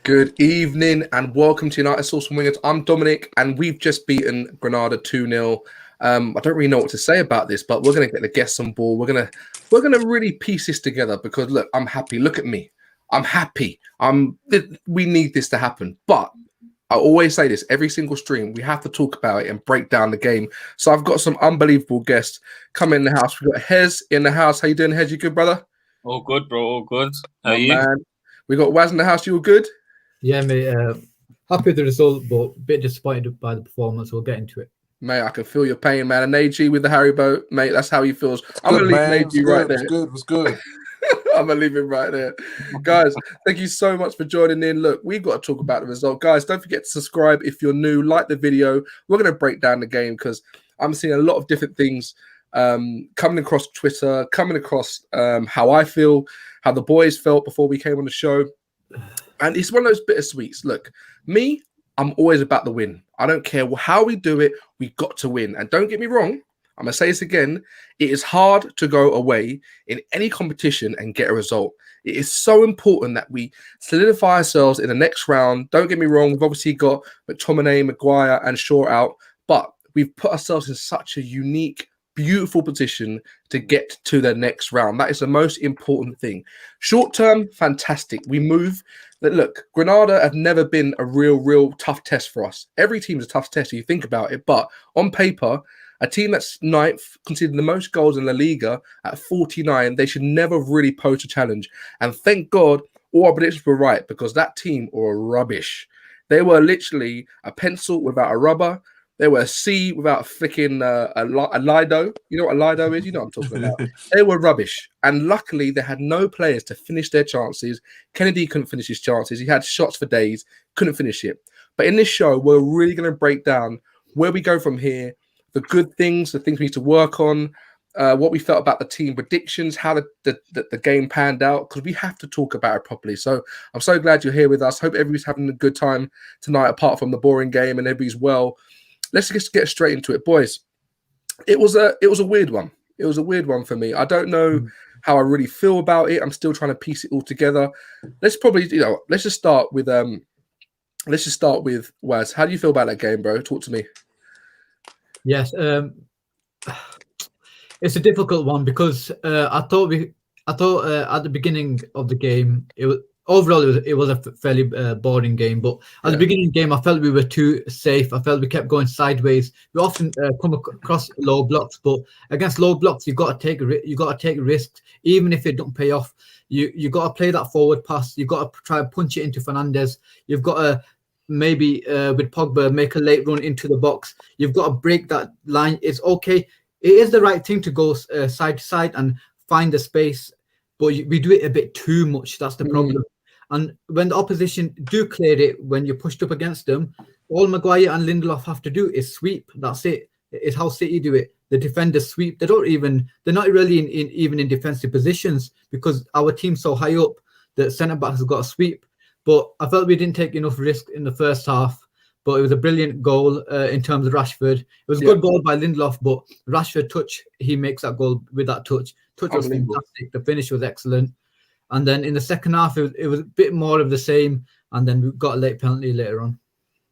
Good evening and welcome to United Sauce and Wingers. I'm Dominic and we've just beaten Granada 2-0. I don't really know what to say about this, but we're going to get the guests on board. We're gonna really piece this together because look, I'm happy. Look at me. I'm happy. We need this to happen. But I always say this every single stream. We have to talk about it and break down the game. So I've got some unbelievable guests come in the house. We've got Hez in the house. How you doing, Hez? You good, brother? All good, bro. All good. How My are you? man. We got Waz in the house. You all good? Yeah, mate. Happy with the result, but a bit disappointed by the performance. We'll get into it. Mate, I can feel your pain, man. And AG with the Haribo, mate, that's how he feels. I'm going to leave AG right there. What's good? I'm going to leave him right there. Guys, thank you so much for joining in. Look, we've got to talk about the result. Guys, don't forget to subscribe if you're new. Like the video. We're going to break down the game because I'm seeing a lot of different things coming across Twitter, coming across how I feel, how the boys felt before we came on the show. And it's one of those bittersweets. Look, me, I'm always about the win. I don't care how we do it. We got to win. And don't get me wrong. I'm going to say this again. It is hard to go away in any competition and get a result. It is so important that we solidify ourselves in the next round. Don't get me wrong. We've obviously got McTominay, Maguire and Shaw out. But we've put ourselves in such a unique, beautiful position to get to the next round. That is the most important thing. Short term, fantastic. We move. Look, Granada have never been a real tough test for us. Every team is a tough test if you think about it. But on paper, a team that's ninth, considered the most goals in La Liga at 49, they should never really pose a challenge. And thank God all our predictions were right because that team were rubbish. They were literally a pencil without a rubber. They were a C without a freaking a Lido. You know what a Lido is? You know what I'm talking about. They were rubbish. And luckily, they had no players to finish their chances. Kennedy couldn't finish his chances. He had shots for days, couldn't finish it. But in this show, we're really going to break down where we go from here, the good things, the things we need to work on, what we felt about the team predictions, how the game panned out, because we have to talk about it properly. So I'm so glad you're here with us. Hope everybody's having a good time tonight, apart from the boring game, and everybody's well. Let's just get straight into it, boys. It was a weird one. It was a weird one for me. I don't know how I really feel about it. I'm still trying to piece it all together. Let's just start with Waz. How do you feel about that game, bro? Talk to me. Yes, it's a difficult one because I thought at the beginning of the game it was a fairly boring game, but at the beginning of the game I felt we were too safe. I felt we kept going sideways. We often come across low blocks, but against low blocks you got to take risks even if it don't pay off. You got to play that forward pass. You got to try and punch it into Fernandez. You've got to maybe with Pogba make a late run into the box. You've got to break that line. It's okay. It is the right thing to go side to side and find the space, but we do it a bit too much. That's the problem. And when the opposition do clear it, when you're pushed up against them, all Maguire and Lindelof have to do is sweep. That's it. It's how City do it. The defenders sweep. They're not really even in defensive positions because our team's so high up that centre back has got to sweep. But I felt we didn't take enough risk in the first half. But it was a brilliant goal in terms of Rashford. It was a good goal by Lindelof, but Rashford touch, he makes that goal with that touch. Touch was fantastic. The finish was excellent. And then in the second half, it was a bit more of the same. And then we got a late penalty later on.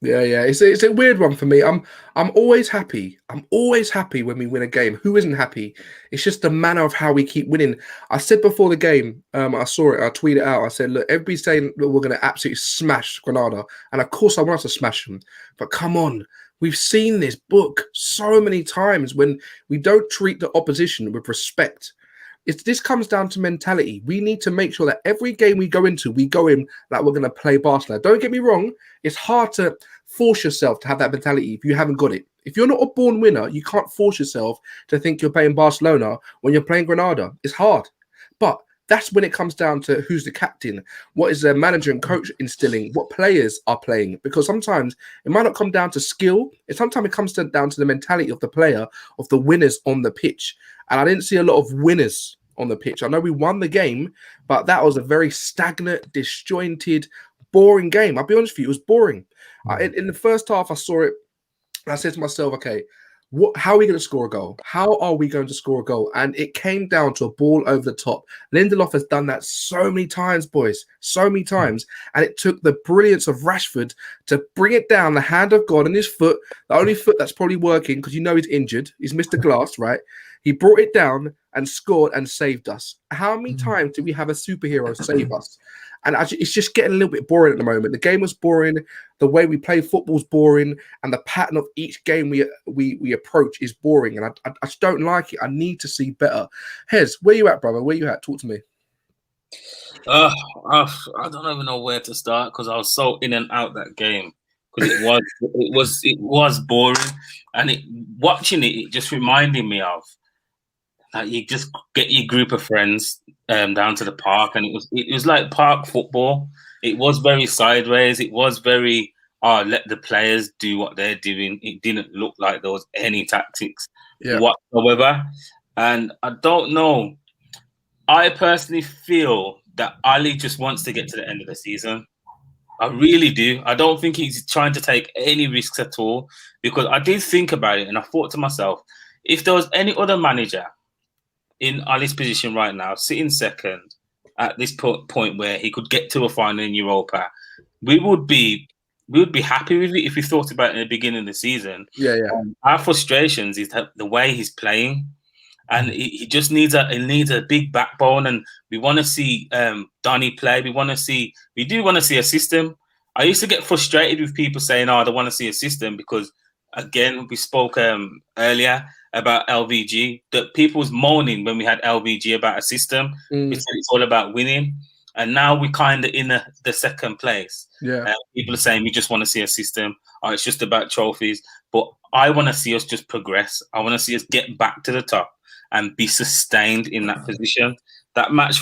Yeah. It's a weird one for me. I'm always happy. I'm always happy when we win a game. Who isn't happy? It's just the manner of how we keep winning. I said before the game, I saw it, I tweeted out, I said, look, everybody's saying that we're going to absolutely smash Granada. And of course I want us to smash them. But come on, we've seen this book so many times when we don't treat the opposition with respect. This comes down to mentality. We need to make sure that every game we go in like we're going to play Barcelona. Don't get me wrong. It's hard to force yourself to have that mentality if you haven't got it. If you're not a born winner, you can't force yourself to think you're playing Barcelona when you're playing Granada. It's hard. But that's when it comes down to who's the captain, what is the manager and coach instilling, what players are playing. Because sometimes it might not come down to skill. Sometimes it comes down to the mentality of the player, of the winners on the pitch. And I didn't see a lot of winners on the pitch. I know we won the game, but that was a very stagnant, disjointed, boring game. I'll be honest with you, it was boring. In the first half, I saw it, and I said to myself, okay, How are we going to score a goal? How are we going to score a goal? And it came down to a ball over the top. Lindelof has done that so many times, boys, so many times. And it took the brilliance of Rashford to bring it down, the hand of God and his foot, the only foot that's probably working because you know he's injured. He's Mr. Glass, right? He brought it down and scored and saved us. How many times do we have a superhero save us? And actually, it's just getting a little bit boring at the moment. The game was boring. The way we play football's boring, and the pattern of each game we approach is boring. And I just don't like it. I need to see better. Hez, where you at, brother? Where you at? Talk to me. I don't even know where to start because I was so in and out that game because it was boring, and watching it just reminded me of that you just get your group of friends down to the park, and it was like park football. It was very sideways. It was very let the players do what they're doing. It didn't look like there was any tactics whatsoever. And I don't know. I personally feel that Ali just wants to get to the end of the season. I really do. I don't think he's trying to take any risks at all, because I did think about it and I thought to myself, if there was any other manager in Ali's position right now, sitting second at this point where he could get to a final in Europa, we would be happy with it if we thought about it in the beginning of the season. Our frustrations is that the way he's playing, and he just needs a big backbone. And we want to see Donny play. We do want to see a system. I used to get frustrated with people saying, "Oh, I don't want to see a system," because again, we spoke earlier about LVG, that people was moaning when we had LVG about a system. It's all about winning. And now we're kind of in the second place. People are saying we just want to see a system. It's just about trophies. But I want to see us just progress. I want to see us get back to the top and be sustained in that position. That match,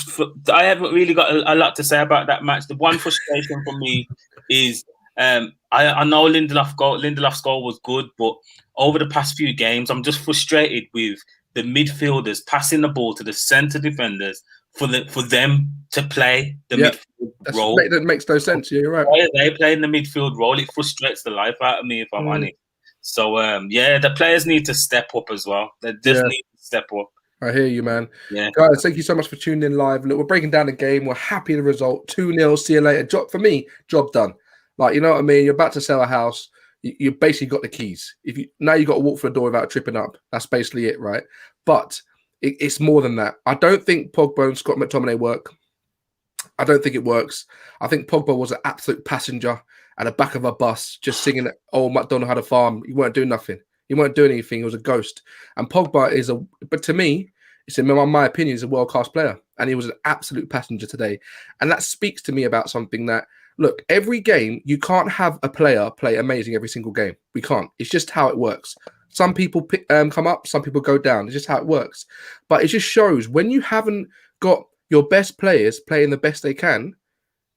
I haven't really got a lot to say about that match. The one frustration for me is I know Lindelof's goal was good, but over the past few games, I'm just frustrated with the midfielders passing the ball to the centre defenders for them to play the midfield role. That makes no sense. Yeah, you're right. Why are they playing the midfield role? It frustrates the life out of me, if I'm honest. So, the players need to step up as well. They just need to step up. I hear you, man. Yeah. Guys, thank you so much for tuning in live. Look, we're breaking down the game. We're happy with the result. 2-0. See you later. For me, job done. Like, you know what I mean? You're about to sell a house. You basically got the keys. Now you got to walk through the door without tripping up. That's basically it, right? But it's more than that. I don't think Pogba and Scott McTominay work. I don't think it works. I think Pogba was an absolute passenger at the back of a bus, just singing, "Oh, McDonald had a farm." He weren't doing nothing. He weren't doing anything. He was a ghost. And Pogba but to me, it's in my opinion, he's a world-class player. And he was an absolute passenger today. And that speaks to me about something that, look, every game, you can't have a player play amazing every single game. We can't. It's just how it works. Some people come up, some people go down. It's just how it works. But it just shows when you haven't got your best players playing the best they can,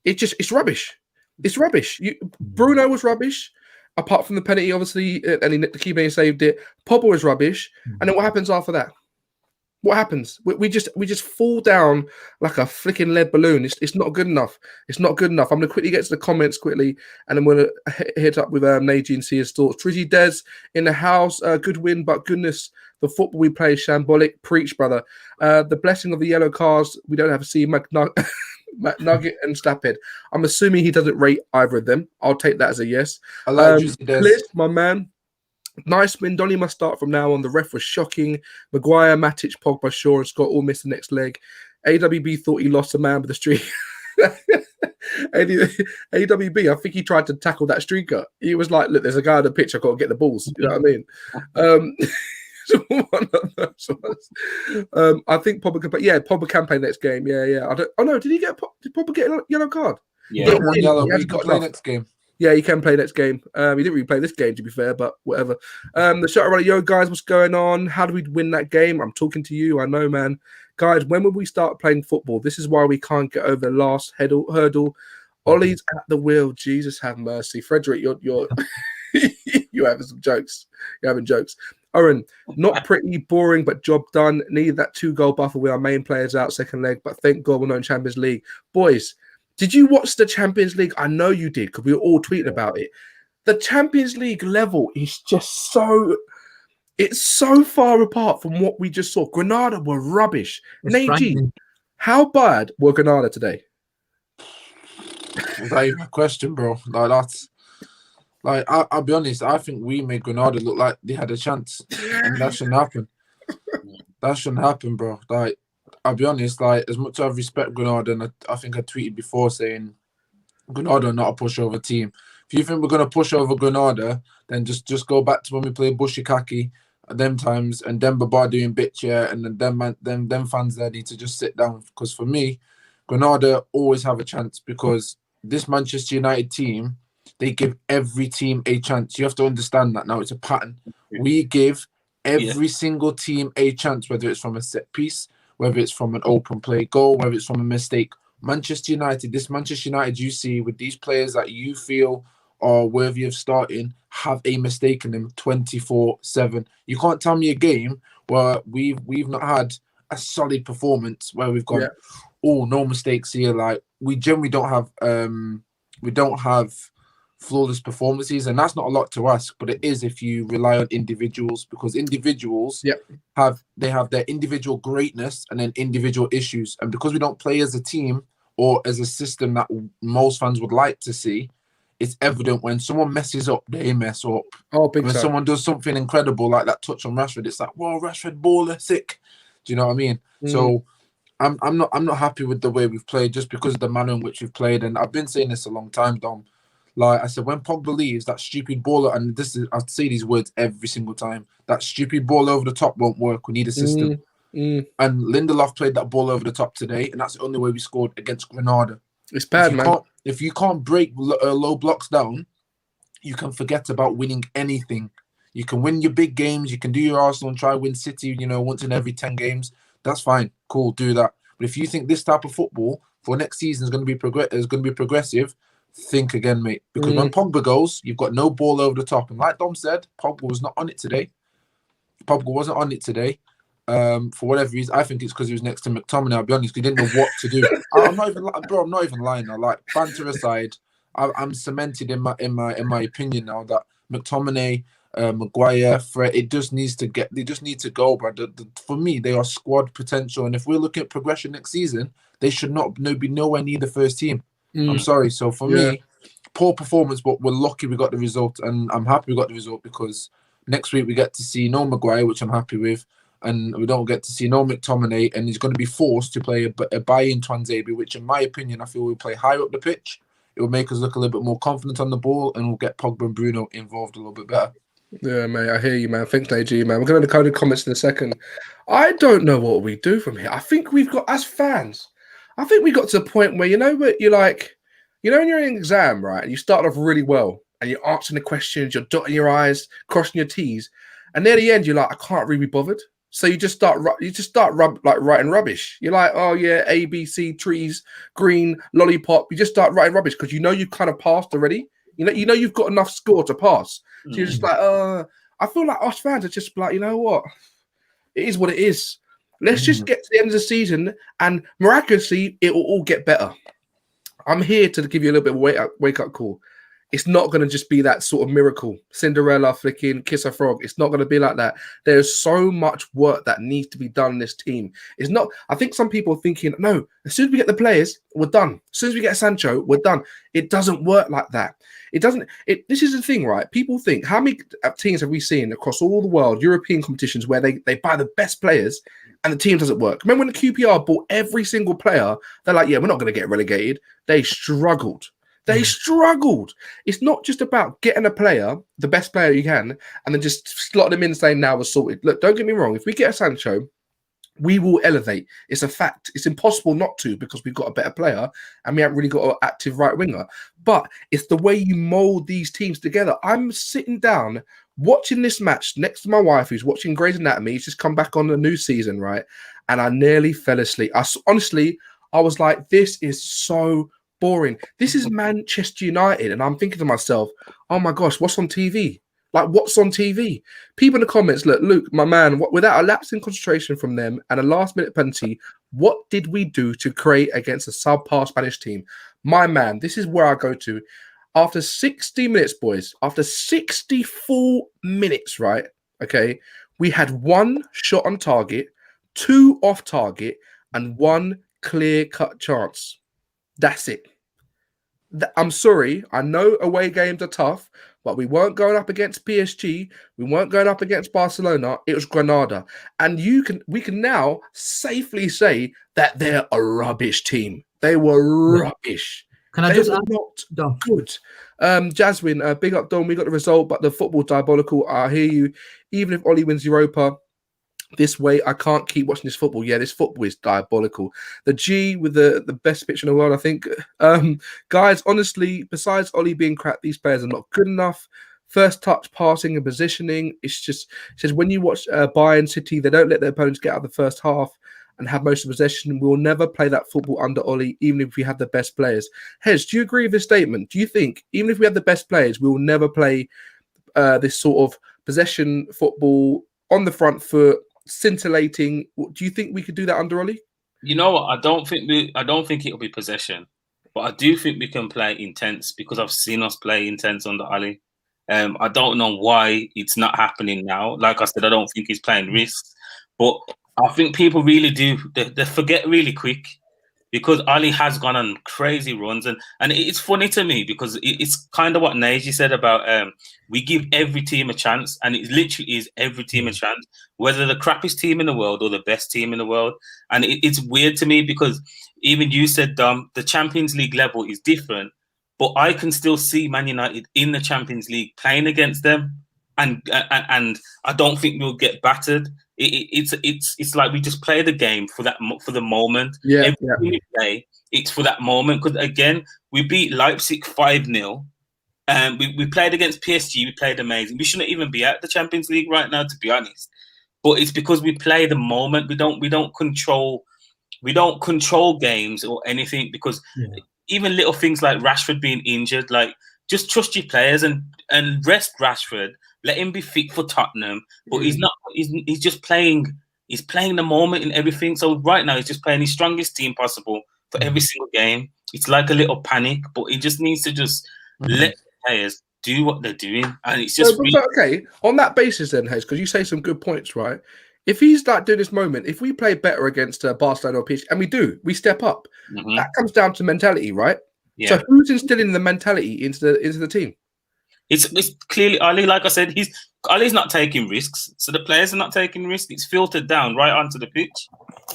it's rubbish. It's rubbish. Bruno was rubbish, apart from the penalty, obviously, and the keeper saved it. Pogba was rubbish. And then what happens after that? What happens? We just fall down like a flicking lead balloon. It's not good enough. It's not good enough. I'm going to quickly get to the comments quickly, and I'm going to hit up with Naji and see his thoughts. Trizzy Des in the house. Good win, but goodness, the football we play is shambolic. Preach, brother. The blessing of the yellow cards. We don't have to see McNugget and Staphead. I'm assuming he doesn't rate either of them. I'll take that as a yes. I like Trizzy Des. Bliss, my man. Nice win. Donny must start from now on. The ref was shocking. Maguire, Matic, Pogba, Shaw, and Scott all missed the next leg. AWB thought he lost a man with the streak. AWB, I think he tried to tackle that streaker. He was like, "Look, there's a guy on the pitch. I've got to get the balls." You know what I mean? One of those ones. I think Pogba can play. Yeah, Pogba can play next game. Yeah. Did Pogba get a yellow card? Yeah, one yellow. He He got play next game. Yeah, he can play next game. He didn't really play this game, to be fair, but whatever. The shutter runner, yo, guys, what's going on? How do we win that game? I'm talking to you. I know, man. Guys, when will we start playing football? This is why we can't get over the last hurdle. Ollie's at the wheel. Jesus have mercy. Frederick, you're you're having some jokes. You're having jokes. Oren, not pretty, boring, but job done. Need that 2-goal buffer with our main players out second leg, but thank God we're not in Champions League. Boys, did you watch the Champions League? I know you did because we were all tweeting about it. The Champions League level is just so... It's so far apart from what we just saw. Granada were rubbish. It's Nate G, frightening. how bad were Granada today? Is that even a question, bro? Like that's like I'll be honest. I think we made Granada look like they had a chance, and that shouldn't happen. That shouldn't happen, bro. Like I'll be honest. Like as much as I respect Granada, and I think I tweeted before saying Granada are not a pushover team. If you think we're gonna push over Granada, then just go back to when we played Bushikaki at them times and Demba Ba doing bits, yeah, and then them fans there need to just sit down. Because for me, Granada always have a chance because this Manchester United team, they give every team a chance. You have to understand that now. It's a pattern. We give every single team a chance, whether it's from a set piece, whether it's from an open play goal, whether it's from a mistake. Manchester United, this Manchester United you see with these players that you feel are worthy of starting, have a mistake in them 24/7. You can't tell me a game where we've not had a solid performance where we've gone, oh, no mistakes here. Like we generally don't have flawless performances, and that's not a lot to ask, but it is if you rely on individuals, because individuals have their individual greatness and then individual issues, and because we don't play as a team or as a system that most fans would like to see, it's evident when someone messes up, they mess up. When someone does something incredible like that touch on Rashford, it's like, whoa, Rashford baller, sick. Do you know what I mean? So I'm not happy with the way we've played just because of the manner in which we've played, and I've been saying this a long time, Dom. Like I said, when Pogba leaves, that stupid baller, and I say these words every single time, that stupid ball over the top won't work. We need a system. And Lindelof played that ball over the top today, and that's the only way we scored against Granada. It's bad, man. If you can't break low blocks down, you can forget about winning anything. You can win your big games. You can do your Arsenal and try win City, once in every 10 games. That's fine. Cool, do that. But if you think this type of football for next season is going to be progressive, think again, mate. Because when Pogba goes, you've got no ball over the top. And like Dom said, Pogba was not on it today. Pogba wasn't on it today. For whatever reason, I think it's because he was next to McTominay. I'll be honest, he didn't know what to do. I'm not even lying now. Like banter aside, I'm cemented in my opinion now that McTominay, Maguire, Fred, they just need to go, bro. For me, they are squad potential, and if we're looking at progression next season, they should not be nowhere near the first team. I'm sorry. So for me, poor performance, but we're lucky we got the result, and I'm happy we got the result because next week we get to see no Maguire, which I'm happy with. And we don't get to see no McTominay, and he's going to be forced to play a buy-in Twanzebe, which, in my opinion, I feel will play higher up the pitch. It will make us look a little bit more confident on the ball, and we'll get Pogba and Bruno involved a little bit better. Yeah, mate, I hear you, man. Thanks, AG, man. We're going to go to comments in a second. I don't know what we do from here. I think we've got, as fans, we got to the point where, what you're like, when you're in an exam, right, and you start off really well, and you're answering the questions, you're dotting your I's, crossing your T's, and near the end, you're like, I can't really be bothered. So you just start writing rubbish. You're like, oh yeah, A, B, C, trees, green, lollipop. You just start writing rubbish because you've kind of passed already. You've got enough score to pass. So you're just like, I feel like us fans are just like, you know what? It is what it is. Let's just get to the end of the season and miraculously it will all get better. I'm here to give you a little bit of wake up call. It's not going to just be that sort of miracle, Cinderella flicking, kiss a frog. It's not going to be like that. There's so much work that needs to be done in this team. It's not. I think some people are thinking, no, as soon as we get the players, we're done. As soon as we get Sancho, we're done. It doesn't work like that. It doesn't. This is the thing, right? People think, how many teams have we seen across all the world, European competitions, where they buy the best players and the team doesn't work? Remember when the QPR bought every single player? They're like, yeah, we're not going to get relegated. They struggled. They struggled. It's not just about getting a player, the best player you can, and then just slot them in saying, now we're sorted. Look, don't get me wrong. If we get a Sancho, we will elevate. It's a fact. It's impossible not to because we've got a better player and we haven't really got an active right winger. But it's the way you mold these teams together. I'm sitting down watching this match next to my wife who's watching Grey's Anatomy. She's just come back on the new season, right? And I nearly fell asleep. I was like, this is so boring. This is Manchester United, and I'm thinking to myself, oh my gosh, what's on TV? Like, what's on TV? People in the comments, look, Luke, my man, without a lapse in concentration from them and a last-minute penalty, what did we do to create against a subpar Spanish team? My man, this is where I go to. After 60 minutes, boys, after 64 minutes, right? Okay, we had 1 shot on target, 2 off target, and 1 clear-cut chance. That's it. I'm sorry. I know away games are tough, but we weren't going up against PSG. We weren't going up against Barcelona. It was Granada. And we can now safely say that they're a rubbish team. They were rubbish. Can I They just were add? not Dom. good. Jasmine, big up, Don. We got the result, but the football diabolical. I hear you. Even if Ollie wins Europa this way, I can't keep watching this football. Yeah, this football is diabolical. The G with the best pitch in the world, I think. Guys, honestly, besides Ollie being crap, these players are not good enough. First touch, passing, and positioning. It says when you watch Bayern City, they don't let their opponents get out of the first half and have most of the possession. We will never play that football under Ollie, even if we have the best players. Hez, do you agree with this statement? Do you think, even if we have the best players, we will never play this sort of possession football on the front foot, scintillating? Do you think we could do that under Ollie? You know what? I don't think it'll be possession, but I do think we can play intense because I've seen us play intense under Ollie. I don't know why it's not happening now. Like I said, I don't think he's playing risks, but I think people really do. They forget really quick because Ali has gone on crazy runs, and it's funny to me because it's kind of what Neji said about we give every team a chance, and it literally is every team a chance, whether the crappiest team in the world or the best team in the world. And it's weird to me because even you said, Dom, the Champions League level is different, but I can still see Man United in the Champions League playing against them, and I don't think we'll get battered. It's like we just play the game for the moment. We play, it's for that moment. Because again, we beat Leipzig 5-0, and we played against PSG. We played amazing. We shouldn't even be at the Champions League right now, to be honest. But it's because we play the moment. We don't control games or anything because even little things like Rashford being injured, like just trust your players and rest Rashford. Let him be fit for Tottenham, but he's not. He's just playing. He's playing the moment in everything. So right now, he's just playing his strongest team possible for every single game. It's like a little panic, but he just needs to let the players do what they're doing, and it's just okay. On that basis, then, Hayes, because you say some good points, right? If he's like doing this moment, if we play better against Barcelona or PSG, and we step up. That comes down to mentality, right? Yeah. So who's instilling the mentality into the team? It's clearly Ali. Like I said, Ali's not taking risks, so the players are not taking risks. It's filtered down right onto the pitch.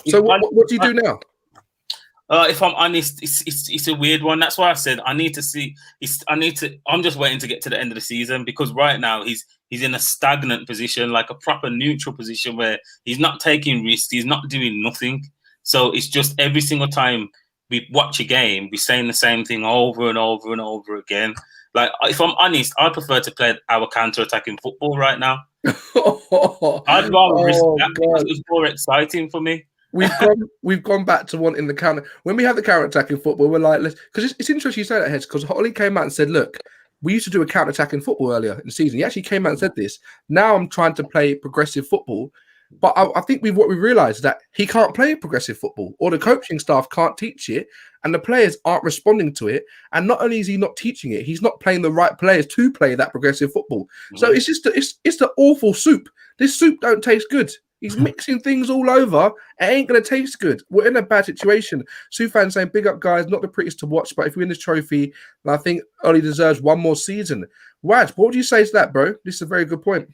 So what do you do now? If I'm honest, it's a weird one. That's why I said I need to see. I'm just waiting to get to the end of the season because right now he's in a stagnant position, like a proper neutral position where he's not taking risks. He's not doing nothing. So it's just every single time we watch a game, we're saying the same thing over and over and over again. Like, if I'm honest, I prefer to play our counter-attacking football right now. I'd rather risk that because it's more exciting for me. We've gone back to wanting the counter. When we have the counter-attacking football, we're like, because it's interesting you say that, Heads, because Holly came out and said, look, we used to do a counter-attacking football earlier in the season. He actually came out and said this. Now I'm trying to play progressive football. But I think what we realised is that he can't play progressive football, or the coaching staff can't teach it, and the players aren't responding to it. And not only is he not teaching it, he's not playing the right players to play that progressive football. So it's just it's the awful soup. This soup don't taste good. He's mixing things all over. It ain't gonna taste good. We're in a bad situation. Sufan saying, "Big up, guys. Not the prettiest to watch, but if we win this trophy, I think Ollie deserves one more season." Wad, what would you say to that, bro? This is a very good point.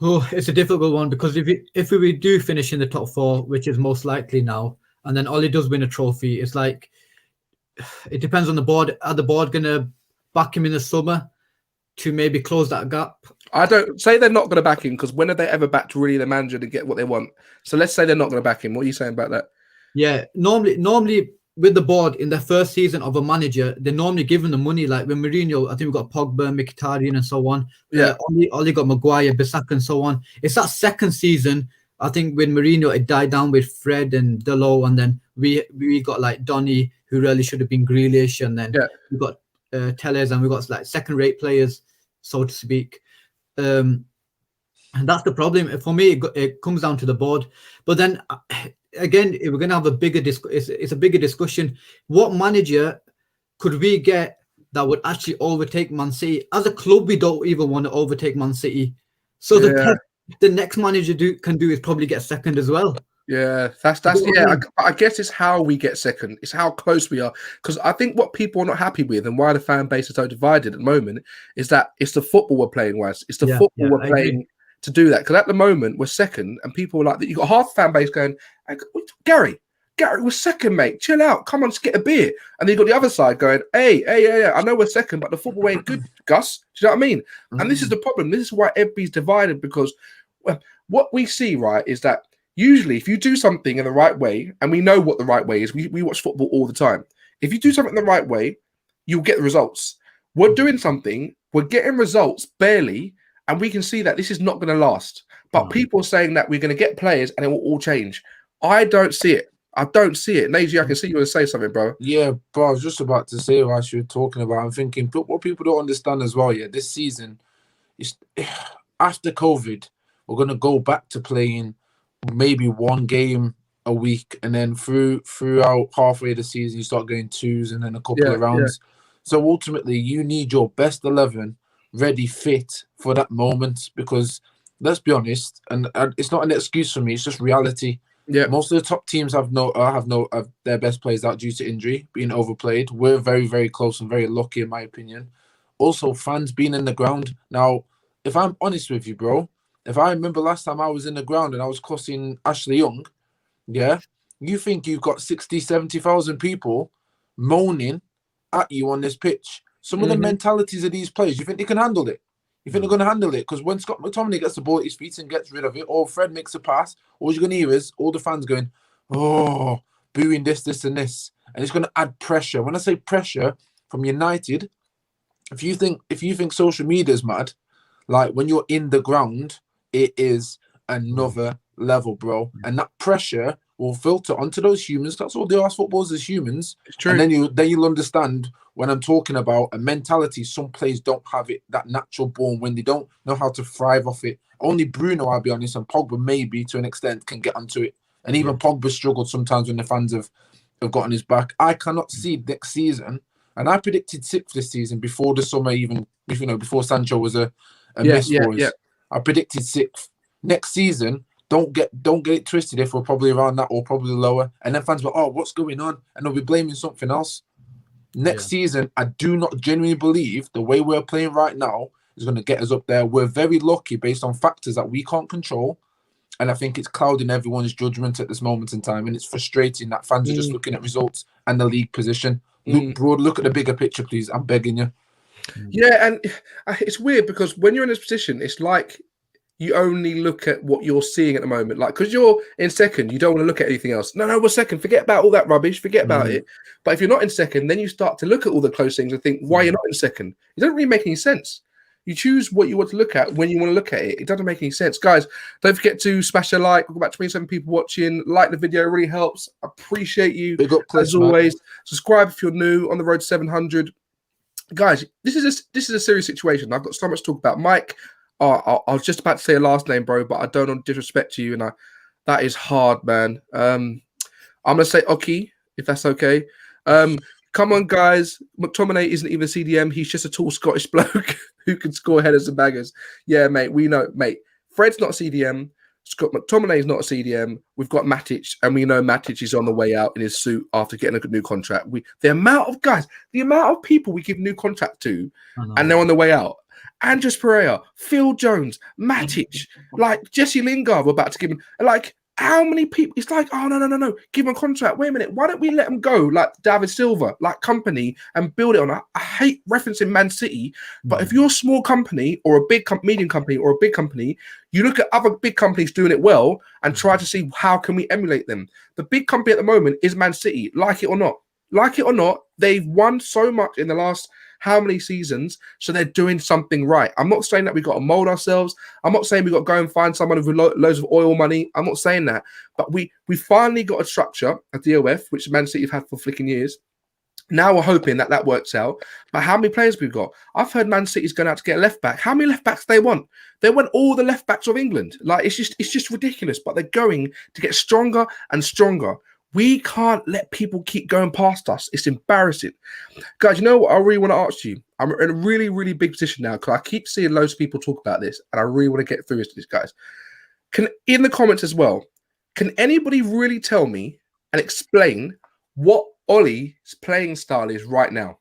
Oh, it's a difficult one because if we do finish in the top 4, which is most likely now, and then Ollie does win a trophy, it's like it depends on the board. Are the board gonna back him in the summer to maybe close that gap? I don't say they're not going to back him because when have they ever backed really the manager to get what they want? So let's say they're not going to back him. What are you saying about that? Yeah, normally with the board in the first season of a manager, they normally give him the money. Like with Mourinho, I think we've got Pogba, Mkhitaryan and so on. Yeah, Ollie got Maguire, Bissaka and so on. It's that second season. I think with Mourinho, it died down with Fred and Delo, and then we got like Donny, who really should have been Grealish, and then we got Tellez, and we got like second-rate players, so to speak. And that's the problem for me. It comes down to the board. But then again, we're going to have a bigger it's a bigger discussion. What manager could we get that would actually overtake Man City? As a club, we don't even want to overtake Man City. So the the next manager can do is probably get second as well. Yeah, that's yeah. I guess it's how we get second. It's how close we are. Because I think what people are not happy with and why the fan base is so divided at the moment is that it's the football we're playing, Wes. It's the football we're playing to do that. Because at the moment we're second, and people are like, you got half the fan base going, Gary, we're second, mate. Chill out. Come on, just get a beer. And then you got the other side going, hey, I know we're second, but the football ain't good, Gus. Do you know what I mean? And this is the problem. This is why everybody's divided, because what we see, right, is that usually if you do something in the right way, and we know what the right way is, we watch football all the time. If you do something the right way, you'll get the results. We're doing something, we're getting results barely, and we can see that this is not going to last. But people are saying that we're going to get players and it will all change. I don't see it. I don't see it. Naji, I can see you want to say something, bro. Yeah, bro, I was just about to say what you were talking about. I'm thinking, but what people don't understand as well, yeah, this season, after COVID, we're going to go back to playing maybe one game a week, and then throughout halfway the season, you start getting twos and then a couple of rounds. Yeah. So ultimately, you need your best 11 ready, fit for that moment, because let's be honest, and it's not an excuse for me, it's just reality. Yeah, most of the top teams have their best players out due to injury, being overplayed. We're very, very close and very lucky, in my opinion. Also, fans being in the ground. Now, if I'm honest with you, bro, if I remember last time I was in the ground and I was cussing Ashley Young, yeah, you think you've got 60, 70,000 people moaning at you on this pitch. Some of the mentalities of these players, you think they can handle it? You think they're going to handle it? Because when Scott McTominay gets the ball at his feet and gets rid of it, or Fred makes a pass, all you're going to hear is all the fans going, oh, booing this, and this. And it's going to add pressure. When I say pressure from United, if you think social media is mad, like when you're in the ground, it is another level, bro. And that pressure will filter onto those humans. That's all they ask footballers as humans. It's true. And then you'll understand when I'm talking about a mentality. Some players don't have it, that natural born, when they don't know how to thrive off it. Only Bruno, I'll be honest, and Pogba maybe to an extent can get onto it. And even Pogba struggled sometimes when the fans have got on his back. I cannot see next season, and I predicted 6th this season before the summer, even before Sancho was a miss for us. Yeah. I predicted 6th. Next season, don't get it twisted if we're probably around that or probably lower. And then fans will, oh, what's going on? And they'll be blaming something else. Next season, I do not genuinely believe the way we're playing right now is going to get us up there. We're very lucky based on factors that we can't control. And I think it's clouding everyone's judgment at this moment in time. And it's frustrating that fans are just looking at results and the league position. Look at the bigger picture, please. I'm begging you. Yeah, and it's weird because when you're in this position, it's like you only look at what you're seeing at the moment. Like, because you're in second, you don't want to look at anything else. No, we're second. Forget about all that rubbish. Forget about it. But if you're not in second, then you start to look at all the close things and think, why you're not in second? It doesn't really make any sense. You choose what you want to look at when you want to look at it. It doesn't make any sense. Guys, don't forget to smash a like. We've got about 27 people watching. Like the video, really helps. Appreciate you. As always, subscribe if you're new on the road to 700. Guys, this is a serious situation. I've got so much to talk about. Mike, I was just about to say a last name, bro, but I don't want to disrespect you, and that is hard, man. I'm gonna say Oki, if that's okay. Come on, guys. McTominay isn't even CDM. He's just a tall Scottish bloke who can score headers and bangers. Yeah, mate, we know, mate. Fred's not CDM. Scott McTominay is not a CDM. We've got Matic, and we know Matic is on the way out in his suit after getting a new contract. The amount of people we give new contract to, and they're on the way out. Andres Pereira, Phil Jones, Matic, like Jesse Lingard, we're about to give him. Like, how many people? It's like, oh, no. Give him a contract. Wait a minute. Why don't we let him go like David Silva, like company, and build it on? I hate referencing Man City, but if you're a small company or a big medium company or a big company, you look at other big companies doing it well and try to see how can we emulate them. The big company at the moment is Man City, like it or not. Like it or not, they've won so much in the last how many seasons, so they're doing something right. I'm not saying that we've got to mold ourselves. I'm not saying we've got to go and find someone with loads of oil money. I'm not saying that. But we finally got a structure, a DOF, which Man City have had for flicking years. Now we're hoping that works out. But how many players we've got? I've heard Man City's going out to get a left back. How many left backs do they want? They want all the left backs of England. Like, it's just ridiculous. But they're going to get stronger and stronger. We can't let people keep going past us. It's embarrassing. Guys, you know what I really want to ask you? I'm in a really, really big position now because I keep seeing loads of people talk about this, and I really want to get through this, guys. In the comments as well, can anybody really tell me and explain what Ollie's playing style is right now?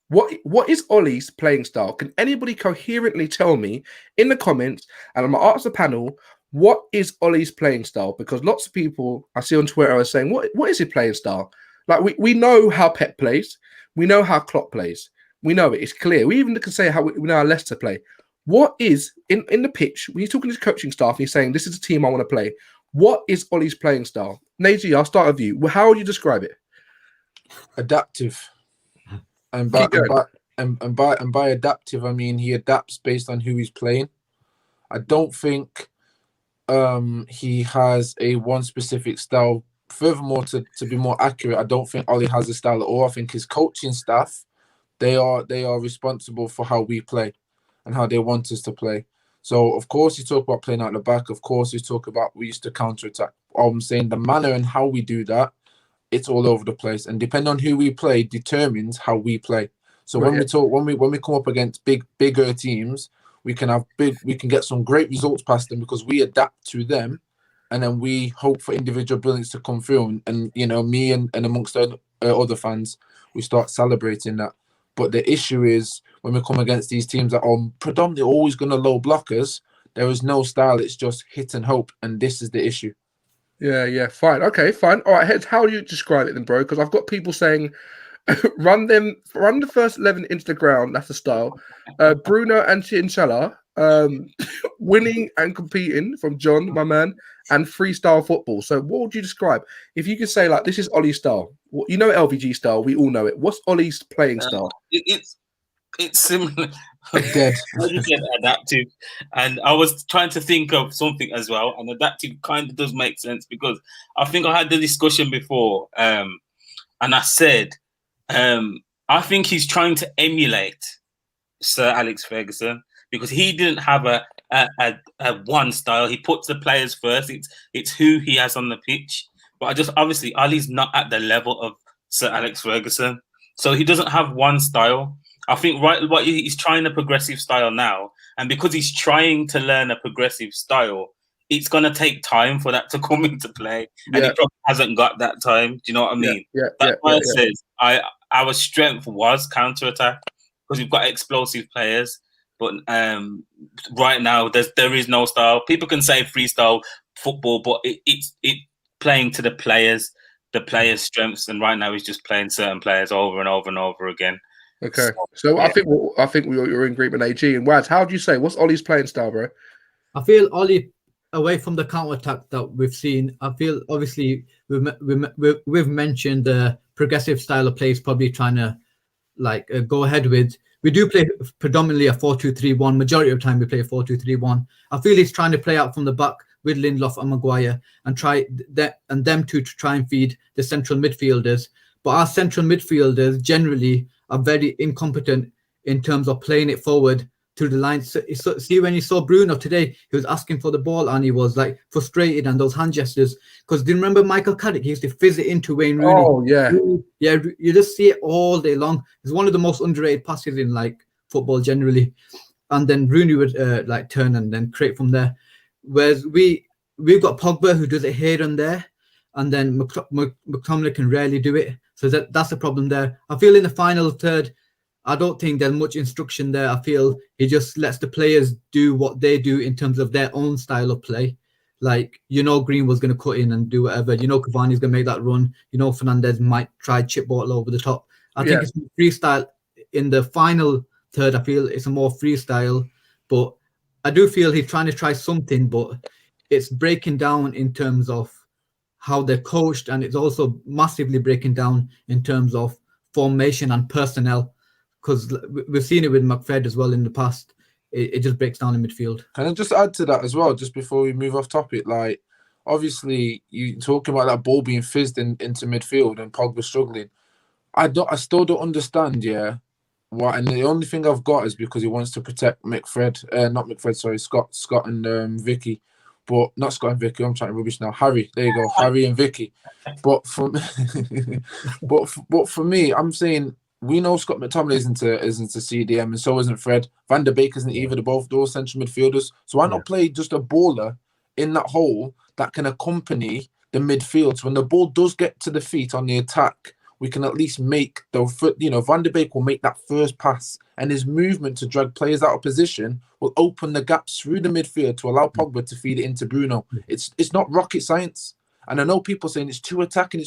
What is Ollie's playing style? Can anybody coherently tell me in the comments? And I'm going to ask the panel, what is Ollie's playing style? Because lots of people I see on Twitter are saying, what is his playing style? Like, we know how Pep plays. We know how Klopp plays. We know it. It's clear. We even can say how we know how Leicester play. What is, in the pitch, when he's talking to his coaching staff, he's saying, this is the team I want to play. What is Ollie's playing style? Naji, I'll start with you. How would you describe it? Adaptive. And by adaptive, I mean he adapts based on who he's playing. I don't think he has a one specific style. Furthermore, to be more accurate, I don't think Ollie has a style at all. I think his coaching staff, they are responsible for how we play and how they want us to play. So of course you talk about playing out the back. Of course you talk about we used to counter attack. I'm saying the manner and how we do that, it's all over the place, and depending on who we play determines how we play. So when we come up against bigger teams, we can get some great results past them because we adapt to them, and then we hope for individual brilliance to come through. And you know, me and amongst other fans, we start celebrating that. But the issue is when we come against these teams that are predominantly always going to low blockers, there is no style. It's just hit and hope, and this is the issue. Yeah, fine. Okay, fine. All right, Heads, how do you describe it then, bro? Because I've got people saying, run the first 11 into the ground. That's the style. Bruno and Inshallah, winning and competing from John, my man, and freestyle football. So what would you describe? If you could say, like, this is Ollie's style. You know LVG style. We all know it. What's Ollie's playing style? It's similar. Dead. You said adaptive, and I was trying to think of something as well. And adaptive kind of does make sense because I think I had the discussion before, and I said I think he's trying to emulate Sir Alex Ferguson because he didn't have a one style. He puts the players first. It's who he has on the pitch. But obviously Ali's not at the level of Sir Alex Ferguson, so he doesn't have one style. I think he's trying a progressive style now, and because he's trying to learn a progressive style, it's going to take time for that to come into play, and he probably hasn't got that time. Do you know what I mean? That's why I said our strength was counter attack because we've got explosive players, but right now there is no style. People can say freestyle football, but it's playing to the players' strengths, and right now he's just playing certain players over and over and over again. Okay, so yeah. I think you're in agreement, AG. And Waz, how do you say what's Ollie's playing style, bro? I feel Ollie, away from the counter attack that we've seen, I feel obviously we've mentioned the progressive style of play is probably trying to go ahead with. We do play predominantly a 4-2-3-1. Majority of the time we play a 4-2-3-1. I feel he's trying to play out from the back with Lindelof and Maguire and try that and them two to try and feed the central midfielders. But our central midfielders generally are very incompetent in terms of playing it forward to the line. So, see, when you saw Bruno today, he was asking for the ball and he was like frustrated and those hand gestures. Because do you remember Michael Carrick? He used to fizz it into Wayne Rooney. Oh, yeah. Yeah, you just see it all day long. It's one of the most underrated passes in football generally. And then Rooney would turn and then create from there. Whereas we've got Pogba who does it here and there. And then McTominay can rarely do it. So that's the problem there. I feel in the final third, I don't think there's much instruction there. I feel he just lets the players do what they do in terms of their own style of play. Green was going to cut in and do whatever. Cavani's going to make that run. Fernandes might try chip ball over the top. I think it's freestyle. In the final third, I feel it's a more freestyle. But I do feel he's trying to try something, but it's breaking down in terms of how they're coached, and it's also massively breaking down in terms of formation and personnel, because we've seen it with McFred as well in the past. It just breaks down in midfield. Can I just add to that as well, just before we move off topic? Obviously, you talking about that ball being fizzed into midfield and Pogba struggling. I still don't understand, why. And the only thing I've got is because he wants to protect Scott and Vicky. But not Scott and Vicky. I'm trying to rubbish now. Harry, there you go, Harry and Vicky. But for but for me, I'm saying we know Scott McTominay isn't a CDM, and so isn't Fred. Van der Beek isn't either. They're both those central midfielders. So why not play just a baller in that hole that can accompany the midfield? So when the ball does get to the feet on the attack, we can at least make Van der Beek will make that first pass, and his movement to drag players out of position will open the gaps through the midfield to allow Pogba to feed it into Bruno. It's not rocket science. And I know people saying it's too attacking.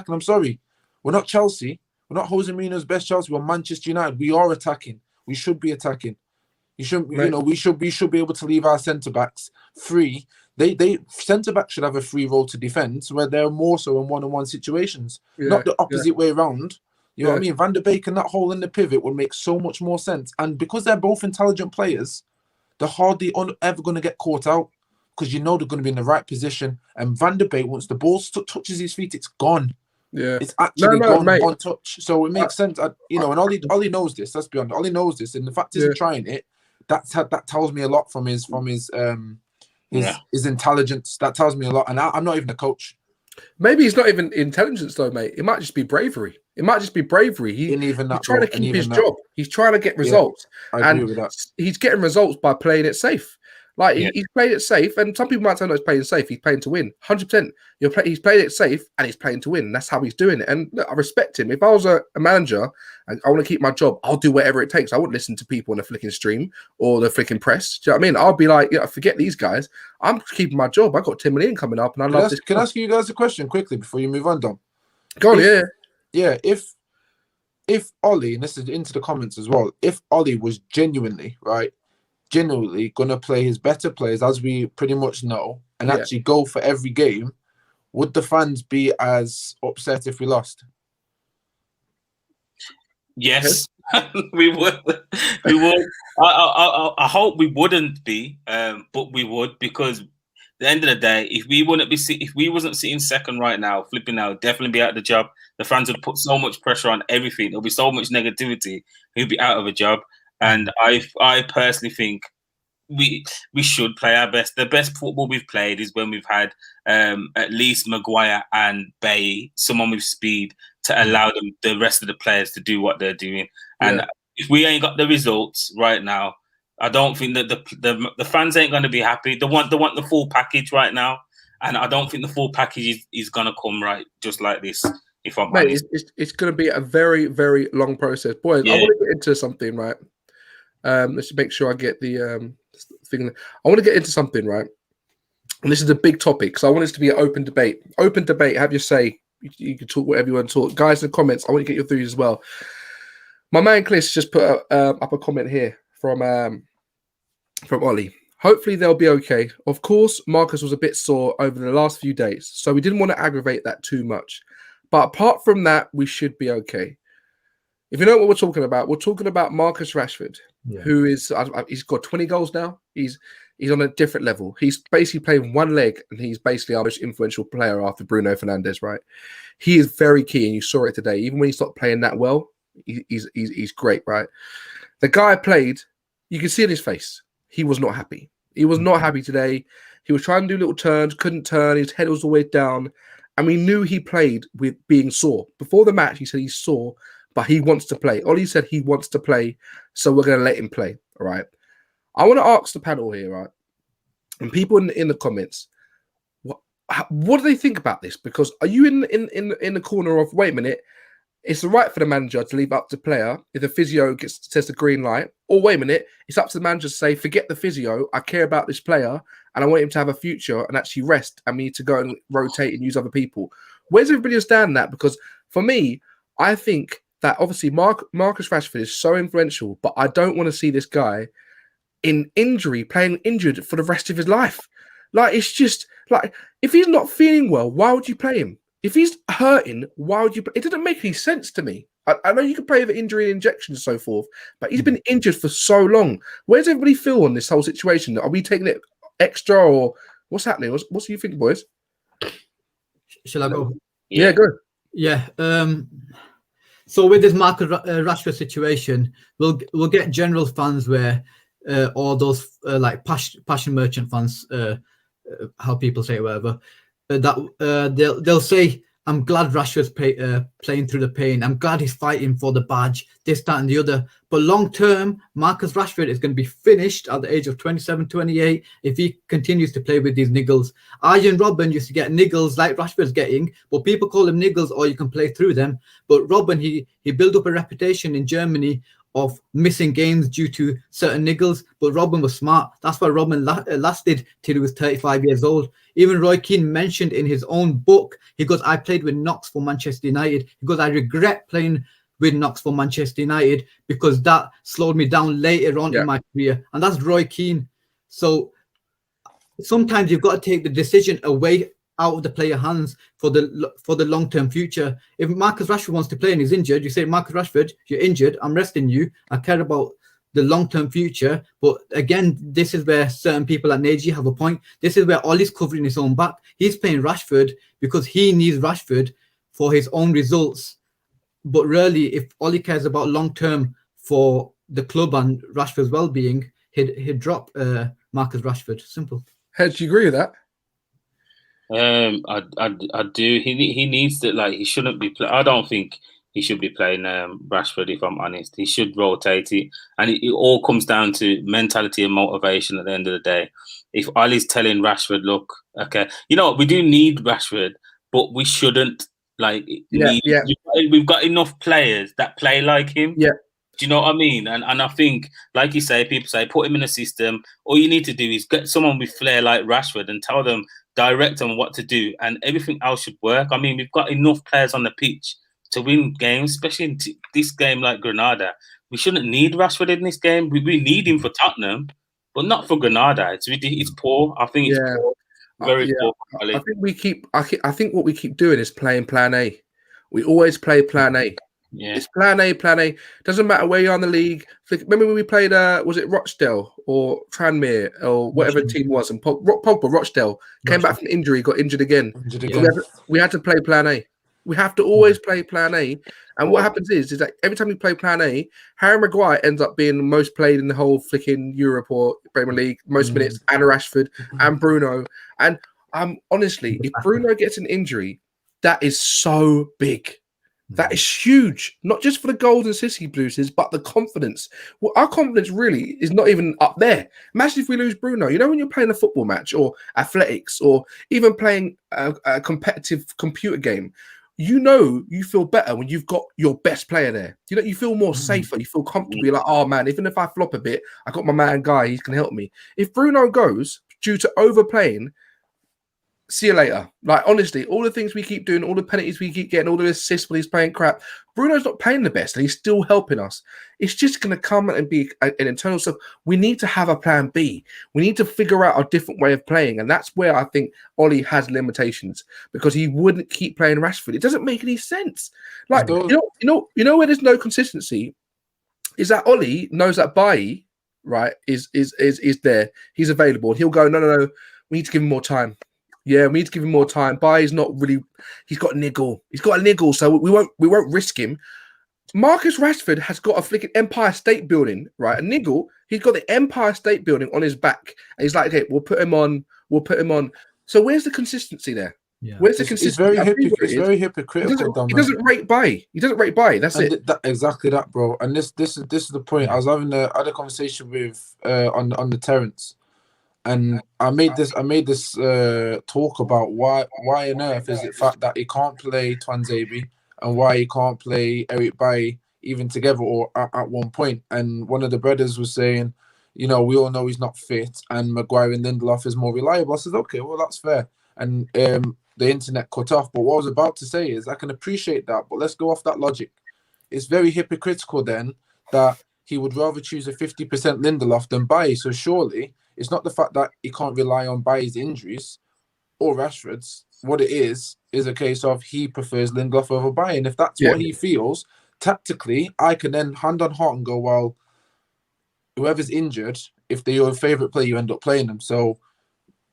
I'm sorry. We're not Chelsea. We're not Jose Mourinho's best Chelsea. We're Manchester United. We are attacking. We should be attacking. We should be able to leave our centre backs free. They centre backs should have a free role to defend, where they're more so in one-on-one situations, not the opposite way around. You know what I mean? Van der Beek and that hole in the pivot would make so much more sense. And because they're both intelligent players, they're hardly ever going to get caught out, because they're going to be in the right position. And Van der Beek, once the ball touches his feet, it's gone. Yeah, it's actually gone one touch. So it makes sense. And Ollie knows this. Let's be honest. Ollie knows this, and the fact he's trying it, that tells me a lot from his intelligence. That tells me a lot. And I'm not even a coach. Maybe it's not even intelligence though, mate. It might just be bravery. He's trying to keep his job. He's trying to get results. I agree with that. He's getting results by playing it safe. Like he's played it safe, and some people might say no, he's playing safe. He's playing to win, 100%. He's playing it safe, and he's playing to win. And that's how he's doing it. And look, I respect him. If I was a manager and I want to keep my job, I'll do whatever it takes. I wouldn't listen to people in the flicking stream or the flicking press. Do you know what I mean? I'll be like, forget these guys. I'm keeping my job. I got 10 million coming up, and I love this. Can I ask you guys a question quickly before you move on, Dom? Go on, yeah. If Ollie, and this is into the comments as well, if Ollie was genuinely going to play his better players, as we pretty much know, and actually go for every game, would the fans be as upset if we lost? Yes, we would. We would. I hope we wouldn't be, but we would, because at the end of the day, if we wasn't sitting second right now, flipping out, definitely be out of the job. The fans would put so much pressure on everything. There'll be so much negativity. He'll be out of a job. And I personally think we should play our best. The best football we've played is when we've had at least Maguire and Bailly, someone with speed, to allow the rest of the players to do what they're doing. And if we ain't got the results right now, I don't think that the fans ain't going to be happy. They want the full package right now, and I don't think the full package is going to come right just like this. If I'm honest, it's going to be a very, very long process, boys. I want to get into something, right? Let's make sure I get the thing. I want to get into something, right? And this is a big topic, so I want this to be an open debate. Open debate. Have your say. You can talk whatever you want to talk, guys. In the comments, I want to get your views as well. My man Chris just put up a comment here from Ollie. Hopefully they'll be okay. Of course, Marcus was a bit sore over the last few days, so we didn't want to aggravate that too much. But apart from that, we should be okay. If you know what we're talking about Marcus Rashford, who is he's got 20 goals now. He's on a different level. He's basically playing one leg, and he's basically our most influential player after Bruno Fernandes, right? He is very key, and you saw it today. Even when he stopped playing that well, he's great, right? The guy played, you can see in his face, he was not happy. He was not happy today. He was trying to do little turns, couldn't turn. His head was always down. And we knew he played with being sore. Before the match, he said he's sore, but he wants to play. Ollie said he wants to play, so we're going to let him play, all right? I want to ask the panel here, right? And people in the comments, what do they think about this? Because are you in the corner of, wait a minute, it's the right for the manager to leave up to player if the physio says the green light, or wait a minute, it's up to the manager to say, forget the physio, I care about this player and I want him to have a future and actually rest, and we need to go and rotate and use other people. Where's everybody stand that? Because for me, I think that obviously Marcus Rashford is so influential, but I don't want to see this guy in injury, playing injured for the rest of his life. Like, it's just like, if he's not feeling well, why would you play him? If he's hurting, why would you play? It doesn't make any sense to me. I know you can play with injury and injections and so forth, but he's been injured for so long. Where does everybody feel on this whole situation? Are we taking it extra, or what's happening? What do you think, boys? Shall I go? Yeah, go. Yeah. So with this Marcus Rashford situation, we'll get general fans where all those like passion merchant fans how people say it, whatever, they'll say, I'm glad Rashford's playing through the pain. I'm glad he's fighting for the badge, this, that, and the other. But long term, Marcus Rashford is going to be finished at the age of 27, 28 if he continues to play with these niggles. Arjen Robben used to get niggles like Rashford's getting, but people call him niggles or you can play through them. But Robben, he built up a reputation in Germany of missing games due to certain niggles, but Robben was smart. That's why Robben lasted till he was 35 years old. Even Roy Keane mentioned in his own book, he goes, I played with Knox for Manchester United. He goes, I regret playing with Knox for Manchester United because that slowed me down later on in my career. And that's Roy Keane. So sometimes you've got to take the decision away out of the player hands for the long-term future. If Marcus Rashford wants to play and he's injured, you say, Marcus Rashford, you're injured, I'm resting you, I care about the long-term future. But again, this is where certain people at Neji have a point. This is where Ollie's covering his own back. He's playing Rashford because he needs Rashford for his own results. But really, if Ollie cares about long-term for the club and Rashford's well-being, he'd drop Marcus Rashford. Simple. Head, do you agree with that? I do. He needs to, like, he shouldn't be I don't think he should be playing Rashford, if I'm honest. He should rotate it, and it all comes down to mentality and motivation at the end of the day. If Ollie's telling Rashford, look, okay, you know what, we do need Rashford, but we shouldn't we've got enough players that play like him. Yeah. Do you know what I mean? And I think, like you say, people say, put him in a system. All you need to do is get someone with flair like Rashford and tell them, direct them what to do, and everything else should work. I mean, we've got enough players on the pitch to win games, especially in this game like Granada. We shouldn't need Rashford in this game. We need him for Tottenham, but not for Granada. It's poor. I think it's poor. Very poor. I think what we keep doing is playing Plan A. We always play Plan A. Yeah. It's Plan A. Doesn't matter where you are in the league. Remember when we played, was it Rochdale or Tranmere or whatever the team was? And Rochdale came back from injury, got injured again. We had to play Plan A. We have to always play Plan A. And what happens is that every time we play Plan A, Harry Maguire ends up being the most played in the whole flicking Europe or Premier League, most minutes, and Rashford and Bruno. And honestly, if Bruno gets an injury, that is so big. That is huge, not just for the goals and assists he produces, but the confidence. Well, our confidence really is not even up there. Imagine if we lose Bruno. You know, when you're playing a football match or athletics or even playing a competitive computer game, you know you feel better when you've got your best player there. You know, you feel more safer. You feel comfortable. You're like, oh, man, even if I flop a bit, I got my man Guy. He can help me. If Bruno goes due to overplaying, see you later. Like, honestly, all the things we keep doing, all the penalties we keep getting, all the assists when he's playing crap, Bruno's not playing the best and he's still helping us. It's just going to come and be an internal stuff. We need to have a plan B. We need to figure out a different way of playing. And that's where I think Ollie has limitations because he wouldn't keep playing Rashford. It doesn't make any sense. Like, you know where there's no consistency is that Ollie knows that Bailly, right, is there. He's available. And he'll go, no, we need to give him more time. Yeah, we need to give him more time. Bailly's not really. He's got a niggle. So we won't risk him. Marcus Rashford has got a flicking Empire State Building, right? A niggle. He's got the Empire State Building on his back, and he's like, okay, we'll put him on. So where's the consistency there? Yeah. Where's the consistency? It's very hypocritical. He doesn't rate Bailly. That's it. Exactly that, bro. And this is the point. I was having a conversation with on the Terrace. And I made this talk about why on earth is it fact that he can't play Twanzebe and why he can't play Eric Bailly even together or at one point. And one of the brothers was saying, you know, we all know he's not fit and Maguire and Lindelof is more reliable. I said, okay, well, that's fair. And the internet cut off. But what I was about to say is I can appreciate that, but let's go off that logic. It's very hypocritical then that he would rather choose a 50% Lindelof than Bailly. So surely it's not the fact that he can't rely on Bailly's injuries or Rashford's. What it is a case of he prefers Lindelof over Bailly. And if that's what he feels, tactically, I can then hand on heart and go, well, whoever's injured, if they're your favourite player, you end up playing them. So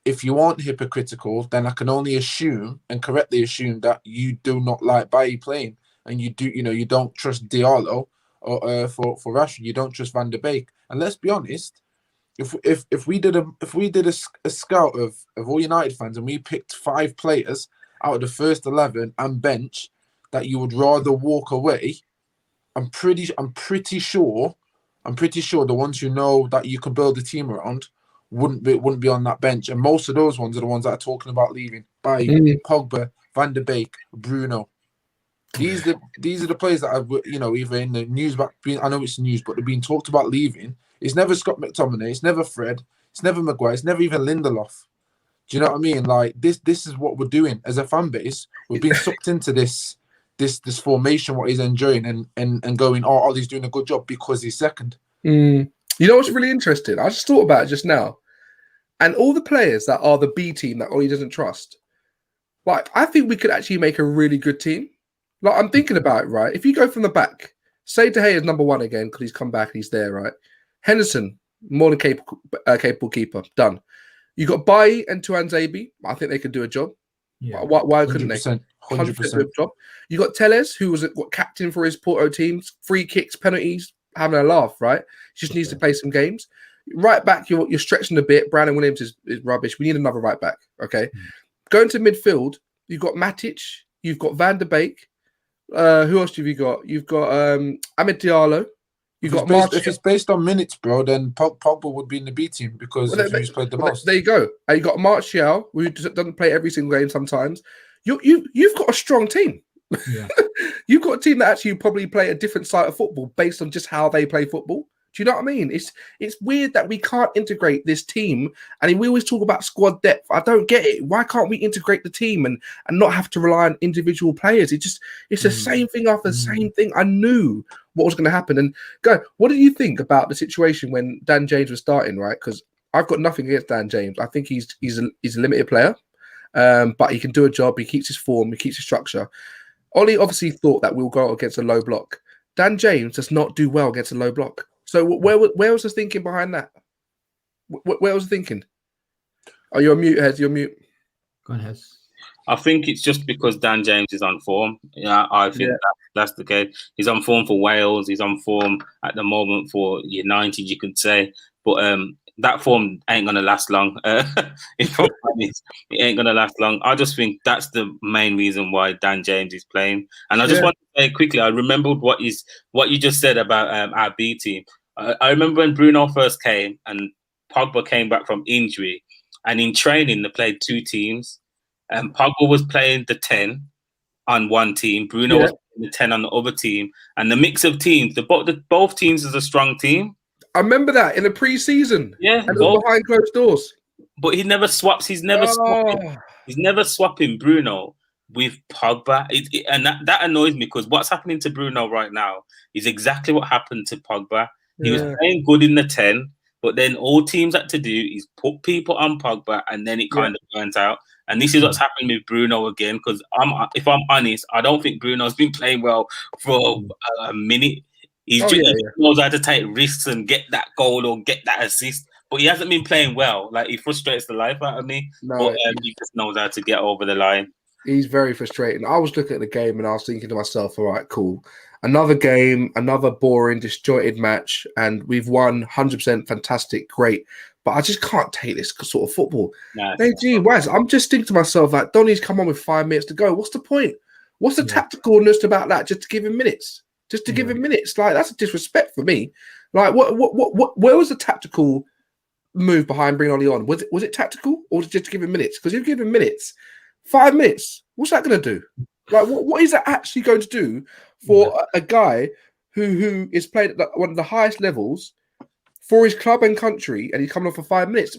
if you aren't hypocritical, then I can only assume and correctly assume that you do not like Bailly playing. And you don't trust Diallo or for Rashford. You don't trust Van der Beek. And let's be honest, if we did a scout of all United fans and we picked 5 players out of the first 11 and bench that you would rather walk away, I'm pretty sure the ones you know that you can build a team around wouldn't be on that bench, and most of those ones are the ones that are talking about leaving. By Pogba, Van de Beek, Bruno. These are the players that are, you know, either in the news back. I know it's news, but they're being talked about leaving. It's never Scott McTominay. It's never Fred. It's never Maguire. It's never even Lindelof. Do you know what I mean? Like this is what we're doing as a fan base. We're being sucked into this formation, what he's enjoying, and going, oh, Ollie's doing a good job because he's second. You know what's really interesting? I just thought about it just now, and all the players that are the B team that Ollie doesn't trust. Like, I think we could actually make a really good team. Like, I'm thinking about it, right? If you go from the back, say De Gea is number 1 again because he's come back and he's there, right? Henderson, more than capable keeper, done. You got Bailly and Tuanzebe. I think they could do a job. Yeah. Why couldn't they? 100%. Job. You got Telles, who was captain for his Porto teams, free kicks, penalties, having a laugh, right? He just needs to play some games. Right back, you're stretching a bit. Brandon Williams is rubbish. We need another right back, okay? Going to midfield, you've got Matic, you've got Van der Beek. Who else have you got? You've got Amid Diallo. If it's based on minutes, bro, then Pogba would be in the B team because he's played the most. There you go. And you got Martial, who doesn't play every single game sometimes. You've got a strong team. Yeah. You've got a team that actually probably play a different side of football based on just how they play football. Do you know what I mean? It's weird that we can't integrate this team. And we always talk about squad depth. I don't get it. Why can't we integrate the team and not have to rely on individual players? It's the same thing after the same thing. I knew what was going to happen. And go, what do you think about the situation when Dan James was starting, right? Because I've got nothing against Dan James. I think he's a limited player, but he can do a job. He keeps his form. He keeps his structure. Ollie obviously thought that we'll go against a low block. Dan James does not do well against a low block. So where was the thinking behind that? Where was the thinking? Oh, you're mute, Hez. You're mute. Go on, Hez. I think it's just because Dan James is on form. Yeah, I think that's the case. He's on form for Wales. He's on form at the moment for United, you could say. But that form ain't going to last long. If I'm honest, it ain't going to last long. I just think that's the main reason why Dan James is playing. And I just want to say quickly, I remembered what you just said about our B team. I remember when Bruno first came and Pogba came back from injury, and in training they played 2 teams. Pogba was playing the 10 on one team, Bruno was playing the 10 on the other team, and the mix of teams, both teams is a strong team. I remember that in the pre-season. Yeah, and behind closed doors. But he never swaps. He's never swapping Bruno with Pogba, and that annoys me because what's happening to Bruno right now is exactly what happened to Pogba. He was playing good in the 10, but then all teams had to do is put people on Pogba, and then it kind of burnt out. And this is what's happening with Bruno again. Because if I'm honest, I don't think Bruno's been playing well for a minute. He knows how to take risks and get that goal or get that assist, but he hasn't been playing well. Like, he frustrates the life out of me. But he just knows how to get over the line. He's very frustrating. I was looking at the game and I was thinking to myself, all right, cool. Another game, another boring, disjointed match, and we've won 100%, fantastic, great. But I just can't take this sort of football. Wes, I'm just thinking to myself, like, Donny's come on with 5 minutes to go. What's the point? What's the tacticalness about that? Just to give him minutes. Just to give him minutes. Like, that's a disrespect for me. Like, where was the tactical move behind bringing Ollie on? Was it tactical, or was it just to give him minutes? Because you give him minutes, 5 minutes, what's that going to do? Like, what is that actually going to do for a guy who is played at one of the highest levels for his club and country, and he's coming on for 5 minutes?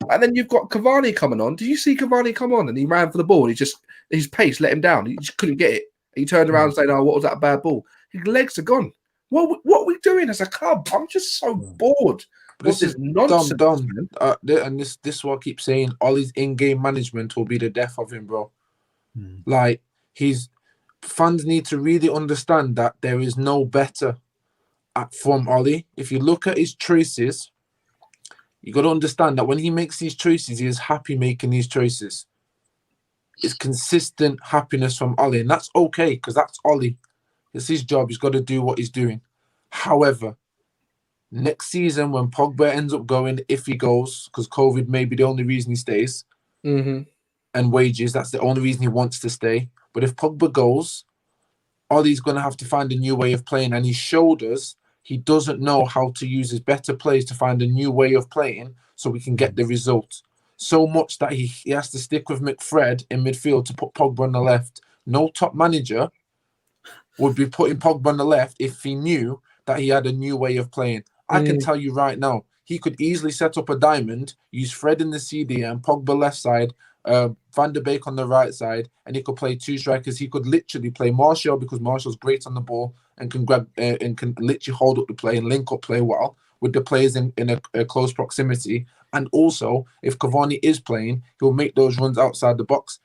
And then you've got Cavani coming on. Did you see Cavani come on and he ran for the ball? His pace let him down. He just couldn't get it. He turned around and said, "Oh, what was that bad ball?" His legs are gone. What are we doing as a club? I'm just so bored. This is nonsense, dumb. And this is what I keep saying. Ollie's in-game management will be the death of him, bro. Like, fans need to really understand that there is no better from Ollie. If you look at his choices, you got to understand that when he makes these choices, he is happy making these choices. It's consistent happiness from Ollie, and that's okay because that's Ollie. It's his job. He's got to do what he's doing. However, Next season, when Pogba ends up going, if he goes, because COVID may be the only reason he stays, Mm-hmm. and wages, that's the only reason he wants to stay. But if Pogba goes, Ollie's going to have to find a new way of playing. And he showed us he doesn't know how to use his better players to find a new way of playing so we can get the result. So much that he has to stick with McFred in midfield to put Pogba on the left. No top manager would be putting Pogba on the left if he knew that he had a new way of playing. I can tell you right now, he could easily set up a diamond, use Fred in the CDM, Pogba left side, Van der Beek on the right side, and he could play two strikers. He could literally play Martial because Martial's great on the ball and can grab and can literally hold up the play and link up play well with the players in a close proximity. And also, if Cavani is playing, he'll make those runs outside the box.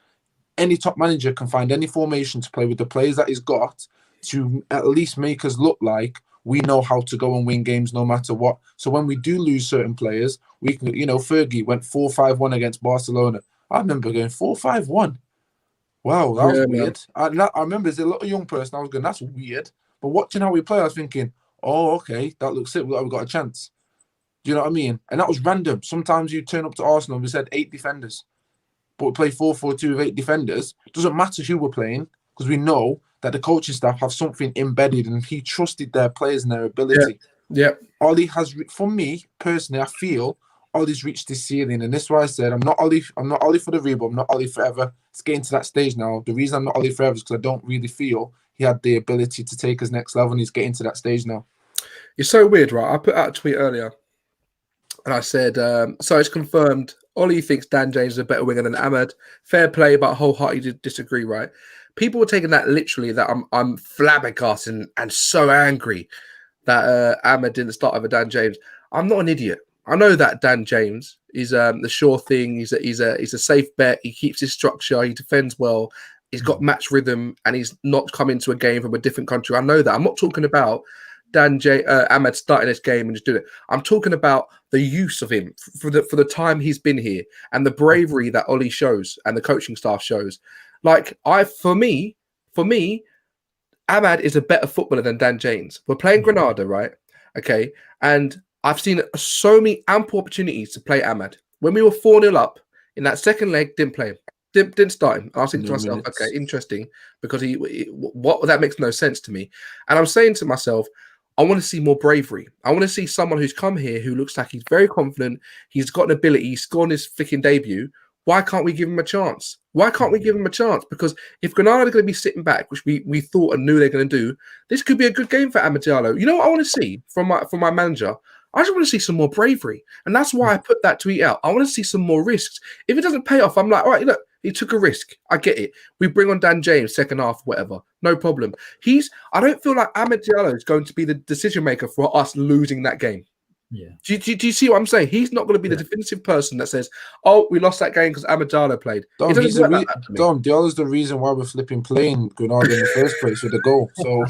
Any top manager can find any formation to play with the players that he's got to at least make us look like we know how to go and win games no matter what. So when we do lose certain players, we can, Fergie went 4-5-1 against Barcelona. I remember going 4-5-1. Wow, that was weird. I remember as a little young person, I was going, that's weird. But watching how we play, I was thinking, oh, okay, that looks it. We've got a chance. Do you know what I mean? And that was random. Sometimes you turn up to Arsenal, we said 8 defenders. But we play 4-4-2 with 8 defenders. It doesn't matter who we're playing because we know that the coaching staff have something embedded and he trusted their players and their ability. Yeah. Ollie has, for me personally, I feel Ollie's reached his ceiling, and this is why I said I'm not Ollie for the rebuild, I'm not Ollie forever. It's getting to that stage now. The reason I'm not Ollie forever is because I don't really feel he had the ability to take us next level, and he's getting to that stage now. It's so weird, right? I put out a tweet earlier, and I said, so it's confirmed. Ollie thinks Dan James is a better winger than Ahmed. Fair play, but wholeheartedly disagree, right? People were taking that literally, that I'm flabbergasted and so angry that Ahmed didn't start over Dan James. I'm not an idiot. I know that Dan James is the sure thing. He's a safe bet. He keeps his structure. He defends well. He's got match rhythm, and he's not coming to a game from a different country. I know that. I'm not talking about Ahmed starting this game and just doing it. I'm talking about the use of him for the time he's been here and the bravery that Ollie shows and the coaching staff shows. Like for me, Ahmed is a better footballer than Dan James. We're playing Granada, right? Okay, and I've seen so many ample opportunities to play Ahmed. When we were 4-0 up in that second leg, didn't play him. Didn't start him. I was thinking to myself, okay, interesting, because that makes no sense to me. And I'm saying to myself, I want to see more bravery. I want to see someone who's come here who looks like he's very confident. He's got an ability. He's scored his freaking debut. Why can't we give him a chance? Why can't we give him a chance? Because if Granada are going to be sitting back, which we thought and knew they're going to do, this could be a good game for Amad Diallo. You know what I want to see from my manager? I just want to see some more bravery. And that's why I put that tweet out. I want to see some more risks. If it doesn't pay off, I'm like, all right, look, he took a risk. I get it. We bring on Dan James, second half, whatever. No problem. I don't feel like Amad Diallo is going to be the decision maker for us losing that game. Yeah. Do you see what I'm saying? He's not going to be the definitive person that says, "Oh, we lost that game because Amad Diallo played." Dom, Diallo's the reason why we're flipping playing Granada in the first place with the goal. So,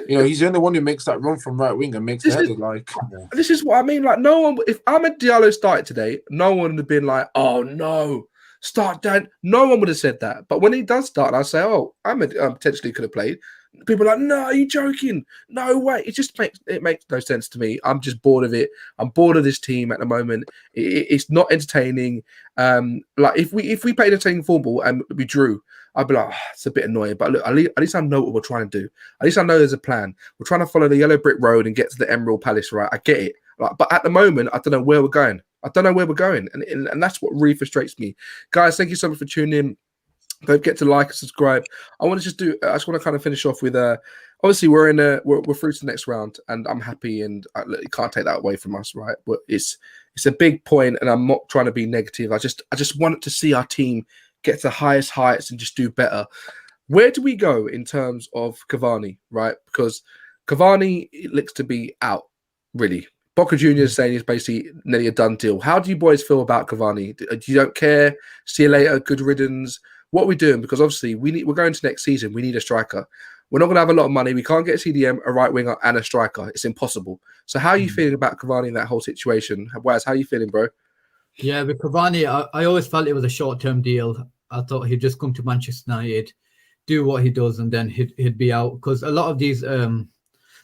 he's the only one who makes that run from right wing and makes the header. Like, this is what I mean. Like, no one. If Amad Diallo started today, no one would have been like, "Oh no, start Dan." No one would have said that. But when he does start, I say, "Oh, Amad potentially could have played." People are like, no, are you joking? No way. It makes no sense to me. I'm just bored of it. I'm bored of this team at the moment. It's not entertaining. Like if we played entertaining football and we drew, I'd be like, it's a bit annoying. But look, at least I know what we're trying to do. At least I know there's a plan. We're trying to follow the yellow brick road and get to the Emerald Palace, right? I get it. But at the moment, I don't know where we're going. And that's what really frustrates me. Guys, thank you so much for tuning in. Don't forget to like and subscribe. I just want to kind of finish off with obviously we're through to the next round, and I'm happy, and you can't take that away from us, right? But it's a big point, and I'm not trying to be negative. I just want to see our team get to the highest heights and just do better. Where do we go in terms of Cavani, right? Because Cavani looks to be out, really. Boca Juniors saying he's basically nearly a done deal. How do you boys feel about Cavani? You don't care? See you later. Good riddance. What are we doing? Because obviously we're going to next season. We need a striker. We're not going to have a lot of money. We can't get a CDM, a right winger, and a striker. It's impossible. So how are you feeling about Cavani in that whole situation? Waz, how are you feeling, bro? Yeah, with Cavani, I always felt it was a short-term deal. I thought he'd just come to Manchester United, do what he does, and then he'd be out. Because a lot of these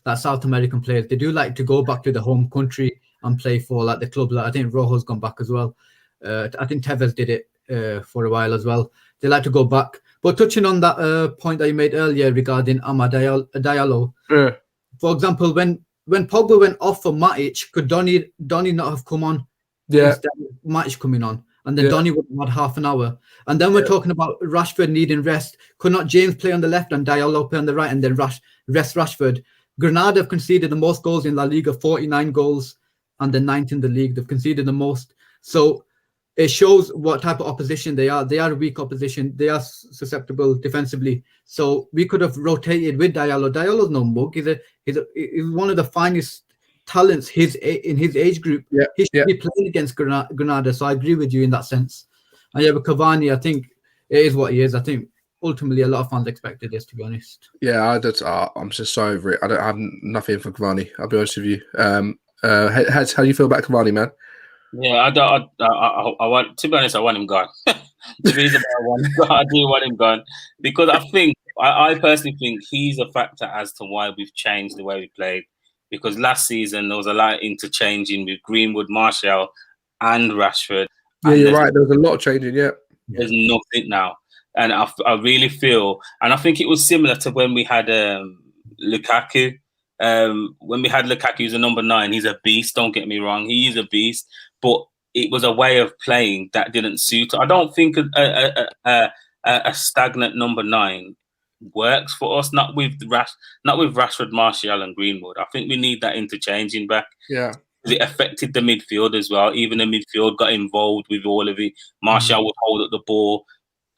like South American players, they do like to go back to the home country and play for like the club. Like I think Rojo's gone back as well. I think Tevez did it for a while as well. They like to go back. But touching on that point that you made earlier regarding Amad Diallo, for example, when Pogba went off for Matic, could Donny not have come on instead of Matic coming on? And then Donny would have had half an hour. And then we're talking about Rashford needing rest. Could not James play on the left and Diallo play on the right and then rest Rashford? Granada have conceded the most goals in La Liga, 49 goals, and the 9th in the league. They've conceded the most. So it shows what type of opposition they are. They are a weak opposition. They are susceptible defensively. So we could have rotated with Diallo. Diallo's no mug. He's one of the finest talents in his age group. He should be playing against Granada. So I agree with you in that sense. And with Cavani, I think it is what he is. I think ultimately a lot of fans expected this, to be honest. Yeah, I'm just so over it. I don't have nothing for Cavani. I'll be honest with you. How do you feel about Cavani, man? Yeah, I want to be honest. I want him gone. The reason why I do want him gone because I personally think he's a factor as to why we've changed the way we played. Because last season there was a lot of interchanging with Greenwood, Martial, and Rashford. Yeah, you're right. There was a lot of changing. Yeah, there's nothing now, and I really feel, and I think it was similar to when we had Lukaku. When we had Lukaku, he's a number 9. He's a beast. Don't get me wrong. He is a beast, but it was a way of playing that didn't suit. I don't think a stagnant number 9 works for us. Not with Rashford, Martial, and Greenwood. I think we need that interchanging back. Yeah. It affected the midfield as well. Even the midfield got involved with all of it. Martial would hold up the ball.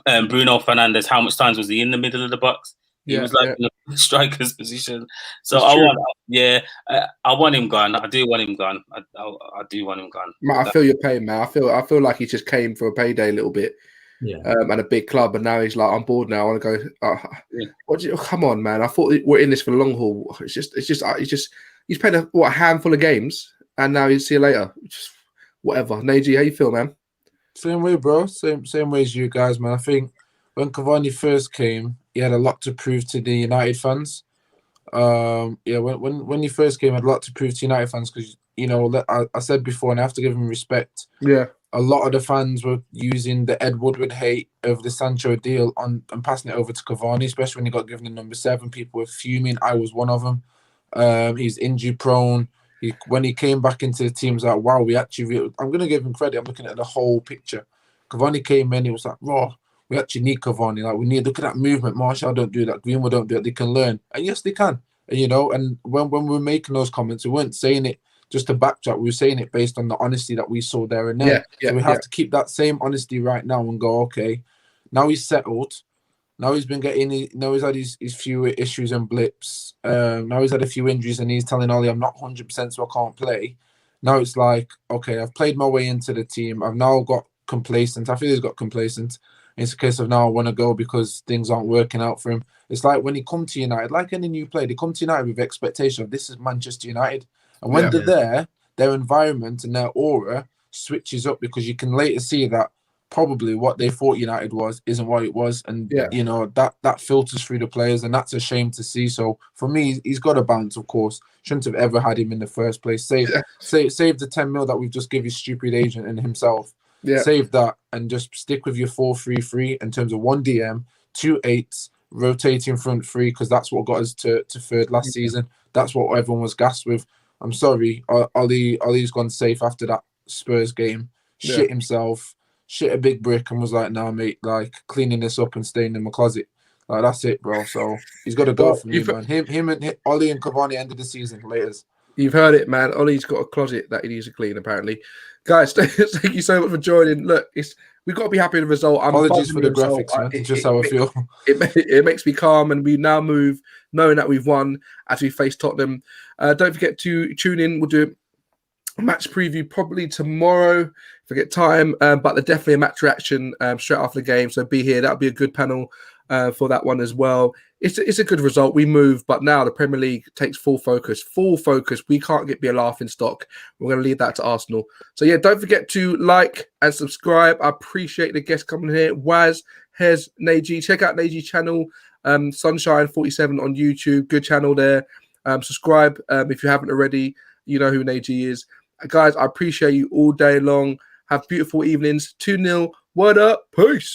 Bruno Fernandes, how much times was he in the middle of the box? He was like in a striker's position. So I want him gone. I do want him gone. I do want him gone. I feel your pain, man. I feel like he just came for a payday a little bit. Yeah. And a big club, and now he's like, I'm bored now. I want to go. Come on, man. I thought we're in this for the long haul. He's played a handful of games, and now you see you later. Just whatever. Neji, how you feel, man? Same way, bro. Same way as you guys, man. I think when Cavani first came, he had a lot to prove to the United fans. When he first came, he had a lot to prove to United fans because I said before, and I have to give him respect. Yeah. A lot of the fans were using the Ed Woodward hate of the Sancho deal and passing it over to Cavani, especially when he got given the number 7. People were fuming. I was one of them. He's injury prone. When he came back into the team, he was like, wow, I'm going to give him credit. I'm looking at the whole picture. Cavani came in, he was like, raw. We actually need Cavani. Like, look at that movement. Martial don't do that. Greenwood don't do it. They can learn. And yes, they can. And, and when we were making those comments, we weren't saying it just to backtrack. We were saying it based on the honesty that we saw there and then. So we have to keep that same honesty right now and go, okay, now he's settled. Now he's been he's had his few issues and blips. Now he's had a few injuries and he's telling Ollie, I'm not 100% so I can't play. Now it's like, okay, I've played my way into the team. I've now got complacent. I feel he's got complacent. It's a case of now I want to go because things aren't working out for him. It's like when he come to United, like any new player, they come to United with expectation of this is Manchester United. And when they're there, their environment and their aura switches up because you can later see that probably what they thought United was isn't what it was. And, that filters through the players and that's a shame to see. So for me, he's got a bounce, of course. Shouldn't have ever had him in the first place. Save the 10 mil that we've just given his stupid agent and himself. Yeah. Save that and just stick with your 4-3-3 in terms of 1 DM, 2 8s, rotating front 3 because that's what got us to third last season. That's what everyone was gassed with. I'm sorry, Ollie's gone safe after that Spurs game. Shit himself, shit a big brick and was like, nah, mate, like cleaning this up and staying in my closet. Like that's it, bro. So he's got to go from me, man. Him and Ollie and Cavani end of the season. Laters. You've heard it, man. Ollie's got a closet that he needs to clean, apparently. Guys, thank you so much for joining. Look, we've got to be happy with the result. Apologies for the graphics, man. It's just how I feel. It makes me calm, and we now move knowing that we've won as we face Tottenham. Don't forget to tune in. We'll do a match preview probably tomorrow if I get time, but there's definitely a match reaction straight after the game. So be here. That'll be a good panel for that one as well. It's a good result. We move, but now the Premier League takes full focus. We can't be a laughing stock. We're going to leave that to Arsenal. So yeah, don't forget to like and subscribe. I appreciate the guests coming here. Waz, Hez, Neji. Check out Neji's channel, Sunshine 47 on YouTube. Good channel there. Subscribe if you haven't already. You know who NAG is. Guys, I appreciate you all day long. Have beautiful evenings. 2-0. Word up. Peace.